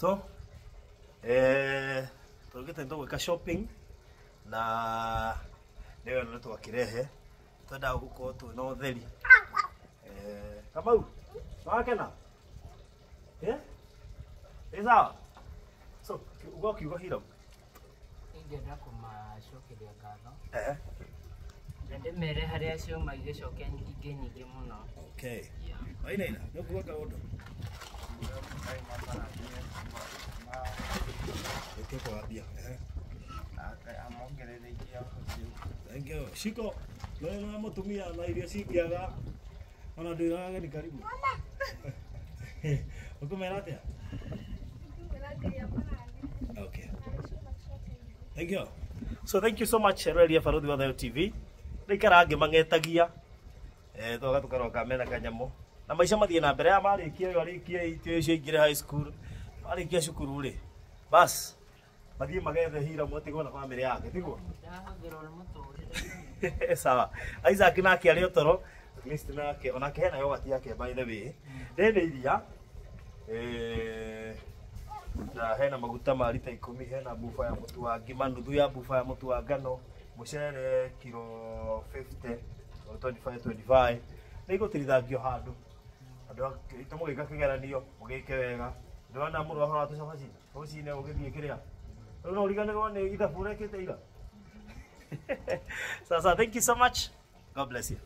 So tugite ndo gwika shopping na leo ndo twakirehe twenda guko tu no theri Kamau wakena sawa. So ugokiuga hiro ingenda kumacokeria ngatho ndimere haria cioma igicoke ingĩ nyingĩ mũno. Okay, wainaina nĩ kuoka ũndũ kwa wabia amongererekia thank you shiko na mutumia na irio cingiaga ona ndiraga ni karibu ukumera atia. Okay, thank you. So thank you so much Relia Faruthi wa Thayo TV nikarange mangetagia twaga tukaroka mena kanyamo na maisha mathie na mbere ya marikia itio icio ingire high school marikia cukuru ri bas mathie magethe hira mwatigwo na family yake tiguo sawa. Isaac nake ari otoro at least nake onake hena yogurt yake by the way ndene iria na hena maguta ma lita 10 hena bufa ya mutu wa ngima nuthu ya bufa ya mutu wa ngano mucere kilo 50 or 25 nigutirithagio handu andu itamugika kigeranio mugike wega ndona muru ahora tucabaci ucine ugithie kiria no riganirwo ni ithabu rekite ira. Sasa thank you so much, God bless you.